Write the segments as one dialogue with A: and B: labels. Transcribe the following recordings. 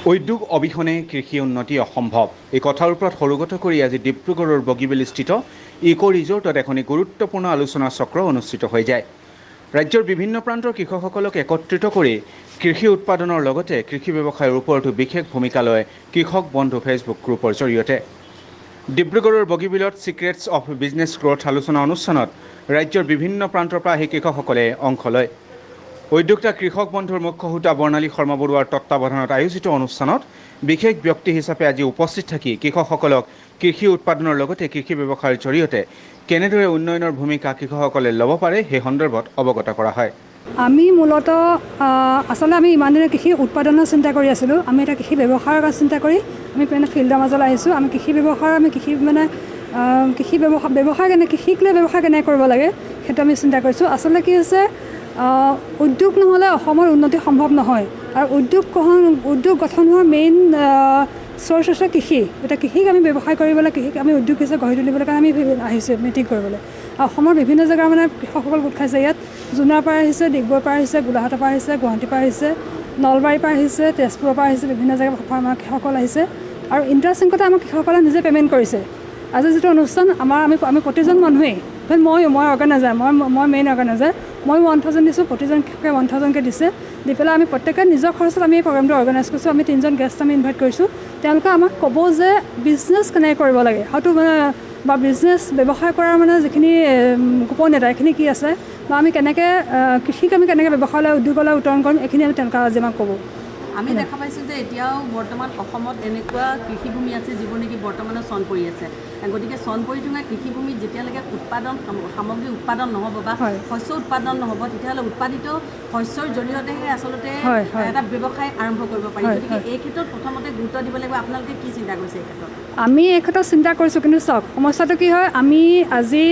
A: উদ্যোগ অবিহনে কৃষি উন্নতি অসম্ভৱ। এই কথাৰ ওপৰত সৰুগত কৰি আজি ডিব্ৰুগড়ৰ বগীবিলস্থিত ইকো ৰিজৰ্টত এখন গুৰুত্বপূৰ্ণ আলোচনা চক্ৰ অনুষ্ঠিত হৈ যায়। ৰাজ্যৰ বিভিন্ন প্ৰান্তৰ কৃষকসকলক একত্ৰিত কৰি কৃষি উৎপাদনৰ লগতে কৃষি ব্যৱসায়ৰ ওপৰতো বিশেষ ভূমিকা লয় কৃষক বন্ধু ফেচবুক গ্ৰুপৰ জৰিয়তে। ডিব্ৰুগড়ৰ বগীবিলত ছিক্ৰেটছ অফ বিজনেছ গ্ৰথ আলোচনা অনুষ্ঠানত ৰাজ্যৰ বিভিন্ন প্ৰান্তৰ পৰা আহি কৃষকসকলে অংশ লয়। উদ্যোক্তা কৃষক বন্ধুৰ মুখ্য হোতা বৰ্ণালী শৰ্মা বৰুৱাৰ তত্বাৱধানত আয়োজিত অনুষ্ঠানত বিশেষ ব্যক্তি হিচাপে আজি উপস্থিত থাকি কৃষকসকলক কৃষি উৎপাদনৰ লগতে কৃষি ব্যৱসায়ৰ জৰিয়তে কেনেদৰে উন্নয়নৰ ভূমিকা কৃষকসকলে ল'ব পাৰে সেই সন্দৰ্ভত অৱগত কৰা হয়।
B: আমি মূলতঃ আচলতে আমি ইমান দিনে কৃষি উৎপাদনৰ চিন্তা কৰি আছিলোঁ। আমি এটা কৃষি ব্যৱসায়ৰ কথা চিন্তা কৰি আমি ফিল্ডৰ মাজলৈ আহিছোঁ। আমি কৃষি ব্যৱসায় কৃষিক লৈ ব্যৱসায় কেনেকৈ কৰিব লাগে সেইটো আমি চিন্তা কৰিছোঁ। আচলতে কি হৈছে, উদ্যোগ নহ'লে অসমৰ উন্নতি সম্ভৱ নহয়। আৰু উদ্যোগ গঠন হোৱাৰ মেইন চ'ৰ্চ হৈছে কৃষি। এতিয়া কৃষিক আমি ব্যৱসায় কৰিবলৈ, কৃষিক আমি উদ্যোগ হিচাপে গঢ়ি তুলিবলৈ কাৰণে আমি আহিছোঁ মিটিং কৰিবলৈ। আৰু অসমৰ বিভিন্ন জেগাৰ কৃষকসকল গোট খাইছে। ইয়াত জোনাৰ পৰা আহিছে, ডিগবৈৰ পৰা আহিছে, গোলাঘাটৰ পৰা আহিছে, গুৱাহাটীৰ পৰা আহিছে, নলবাৰীৰ পৰা আহিছে, তেজপুৰৰ পৰা আহিছে, বিভিন্ন জেগাৰ আমাৰ কৃষকসকল আহিছে। আৰু ইণ্টাৰেষ্টিং কথা, আমাৰ কৃষকসকলে নিজে পে'মেণ্ট কৰিছে। আজি যিটো অনুষ্ঠান আমি প্ৰতিজন মানুহেই, মই অৰ্গেনাইজাৰ, মই মেইন অৰ্গেনাইজাৰ, মই 1000 দিছোঁ, প্ৰতিজন কৃষকে 1000কৈ দিছে। দি পেলাই আমি প্ৰত্যেকে নিজৰ খৰচত আমি এই প্ৰগ্ৰেমটো অৰ্গেনাইজ কৰিছোঁ। আমি 3জন গেষ্ট আমি ইনভাইট কৰিছোঁ। তেওঁলোকে আমাক ক'ব যে বিজনেছ কেনেকৈ কৰিব লাগে, হয়তো বা বিজনেছ ব্যৱসায় কৰাৰ যিখিনি গোপনীয়তা এইখিনি কি আছে, বা আমি কেনেকৈ কৃষিক আমি কেনেকৈ ব্যৱসায়লৈ উদ্যোগলৈ উত্তৰণ কৰিম, এইখিনি আমি তেওঁলোকে আজি আমাক ক'ব।
C: আমি দেখা পাইছোঁ যে এতিয়াও বৰ্তমান অসমত এনেকুৱা কৃষিভূমি আছে যিবোৰ নেকি বৰ্তমানে চন পৰি আছে। গতিকে চন পৰি থকা কৃষিভূমিত যেতিয়ালৈকে সামগ্ৰী উৎপাদন নহ'ব বা শস্য উৎপাদন নহ'ব, তেতিয়াহ'লে উৎপাদিত শস্যৰ জৰিয়তেহে আচলতে এটা ব্যৱসায় আৰম্ভ কৰিব পাৰি। গতিকে এই ক্ষেত্ৰত প্ৰথমতে গুৰুত্ব দিব লাগিব। আপোনালোকে কি চিন্তা কৰিছে এই ক্ষেত্ৰত?
B: আমি এই ক্ষেত্ৰত চিন্তা কৰিছোঁ, কিন্তু চাওক সমস্যাটো কি হয়, আমি আজি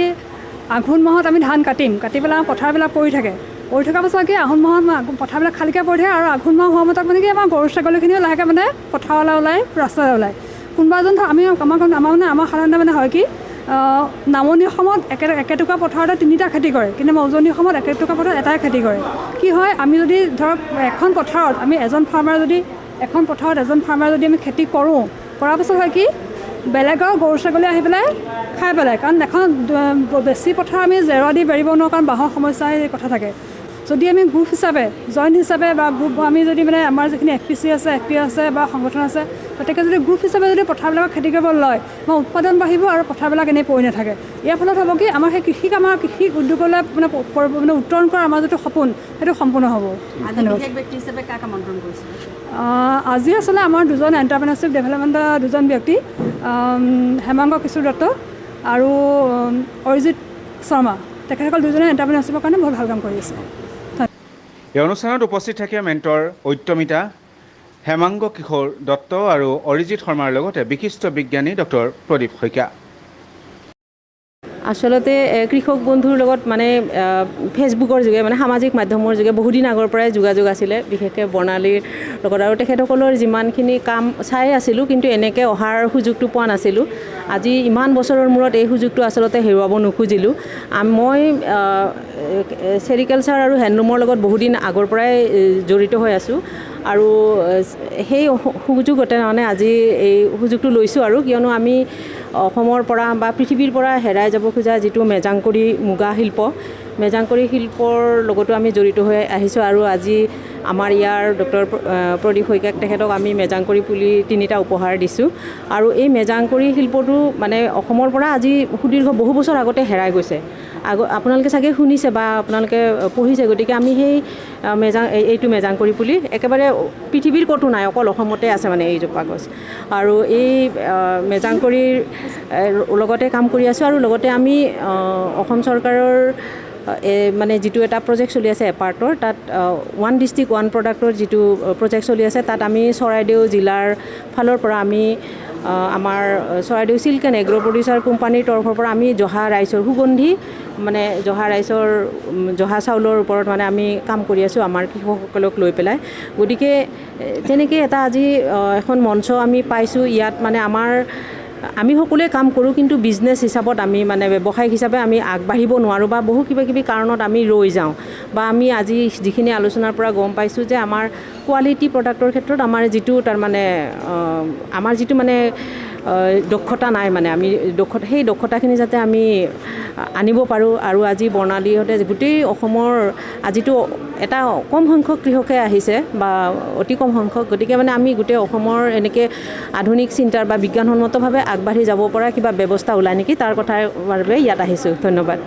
B: আঘোণ মাহত আমি ধান কাটি পেলাই পথাৰবিলাক পৰি থকাৰ পাছত কি আঘোণ মাহত পথাৰবিলাক খালীকৈ পৰি থাকে। আৰু আঘোণ মাহ হোৱা মতক কি আমাৰ গৰু ছাগলীখিনিও লাহেকৈ পথাৰলৈ ওলায়, ৰাস্তালৈ ওলায়। কোনোবা এজন আমাৰ সাধাৰণতে হয় কি, নামনি অসমত একেটুকুৰা পথাৰতে 3টা খেতি কৰে, কিন্তু উজনি অসমত একেটুকুৰা পথাৰত এটাই খেতি কৰে। কি হয়, আমি যদি ধৰক এখন পথাৰত এজন ফাৰ্মাৰে যদি আমি খেতি কৰাৰ পাছত হয় কি, বেলেগৰ গৰু ছাগলী আহি পেলাই খাই পেলায়। কাৰণ এখন বেছি পথাৰ আমি জেওৰা দি বেৰিব নোৱাৰোঁ, কাৰণ বাঁহৰ সমস্যা এই কথা থাকে। যদি আমি গ্ৰুপ হিচাপে, জইণ্ট হিচাপে বা গ্ৰুপ আমি যদি আমাৰ যিখিনি FPC আছে বা সংগঠন আছে, গতিকে যদি গ্ৰুপ হিচাপে যদি পথাৰবিলাকক খেতি কৰিব লয়, আমাৰ উৎপাদন বাঢ়িব আৰু পথাৰবিলাক এনেই পৰি নাথাকে। ইয়াৰ ফলত হ'ব কি, আমাৰ সেই কৃষিক উদ্যোগলৈ উত্তৰণ কৰা আমাৰ যিটো সপোন, সেইটো সম্পূৰ্ণ হ'ব। আজি আচলতে আমাৰ 2জন এণ্টাৰপ্ৰেনাৰশ্বিপ ডেভেলপমেণ্টৰ 2জন ব্যক্তি, হেমাংগ কিশোৰ দত্ত আৰু অৰিজিত শৰ্মা, তেখেতসকল 2জনে এণ্টাৰপ্ৰেনাৰশ্বিপৰ কাৰণে বহুত ভাল কাম কৰি আছে।
A: এই অনুষ্ঠানত উপস্থিত থাকে মেণ্টৰ ঐত্যমিতা, হেমাংগ কিশোৰ দত্ত আৰু অৰিজিত শৰ্মাৰ লগতে বিশিষ্ট বিজ্ঞানী ডক্টৰ প্ৰদীপ শইকীয়া।
D: আচলতে কৃষক বন্ধুৰ লগত ফেচবুকৰ যোগে সামাজিক মাধ্যমৰ যোগে বহুদিন আগৰ পৰাই যোগাযোগ আছিলে, বিশেষকৈ বৰ্ণালীৰ লগত। আৰু তেখেতসকলৰ যিমানখিনি কাম চাই আছিলোঁ, কিন্তু এনেকৈ অহাৰ সুযোগটো পোৱা নাছিলোঁ। আজি ইমান বছৰৰ মূৰত এই সুযোগটো আচলতে হেৰুৱাব নোখুজিলোঁ। মই চেৰিকালচাৰ আৰু হেণ্ডলুমৰ লগত বহুদিন আগৰ পৰাই জড়িত হৈ আছোঁ, আৰু সেই সুযোগতে আজি এই সুযোগটো লৈছোঁ। আৰু কিয়নো আমি অসমৰ পৰা বা পৃথিৱীৰ পৰা হেৰাই যাব খোজা যিটো মেজাংকৰি মুগা শিল্পৰ লগতো আমি জড়িত হৈ আহিছোঁ। আৰু আজি আমাৰ ইয়াৰ ডক্টৰ প্ৰদীপ শইকীয়াক তেখেতক আমি মেজাংকৰি পুলি 3টা উপহাৰ দিছোঁ। আৰু এই মেজাংকৰি শিল্পটো অসমৰ পৰা আজি সুদীৰ্ঘ বহু বছৰ আগতে হেৰাই গৈছে। আপোনালোকে চাগে শুনিছে বা আপোনালোকে পঢ়িছে। গতিকে আমি সেই এইটো মেজাংকৰি পুলি একেবাৰে পৃথিৱীৰ ক'তো নাই, অকল অসমতে আছে এইজোপা গছ। আৰু এই মেজাংকৰিৰ লগতে কাম কৰি আছোঁ। আৰু লগতে আমি অসম চৰকাৰৰ যিটো এটা প্ৰজেক্ট চলি আছে এপাৰ্টৰ, তাত 1 ডিষ্ট্ৰিক্ট 1 প্ৰডাক্টৰ যিটো প্ৰজেক্ট চলি আছে, তাত আমি চৰাইদেউ জিলাৰ ফালৰ পৰা আমি আমাৰ Charaideo silk and agro' producer কোম্পানীৰ তৰফৰ পৰা আমি জহা ৰাইচৰ সুগন্ধি জহা চাউলৰ ওপৰত আমি কাম কৰি আছোঁ আমাৰ কৃষকসকলক লৈ পেলাই। গতিকে তেনেকৈ এটা আজি এখন মঞ্চ আমি পাইছোঁ। ইয়াত আমাৰ আমি সকলোৱে কাম কৰোঁ, কিন্তু বিজনেছ হিচাপত আমি মানে ব্যৱসায়িক হিচাপে আমি আগবাঢ়িব নোৱাৰোঁ বা বহু কিবা কিবি কাৰণত আমি ৰৈ যাওঁ। বা আমি আজি যিখিনি আলোচনাৰ পৰা গম পাইছোঁ যে আমাৰ কোৱালিটি প্ৰডাক্টৰ ক্ষেত্ৰত আমাৰ যিটো মানে দক্ষতা নাই, মানে আমি সেই দক্ষতাখিনি যাতে আমি আনিব পাৰোঁ। আৰু আজি বৰ্ণালীহঁতে গোটেই অসমৰ আজিতো এটা কম সংখ্যক কৃষকে আহিছে বা অতি কম সংখ্যক, গতিকে মানে আমি গোটেই অসমৰ এনেকৈ আধুনিক চিন্তাৰ বা বিজ্ঞানসন্মতভাৱে আগবাঢ়ি যাব পৰা কিবা ব্যৱস্থা ওলায় নেকি, তাৰ কথাৰ বাবে ইয়াত আহিছোঁ। ধন্যবাদ।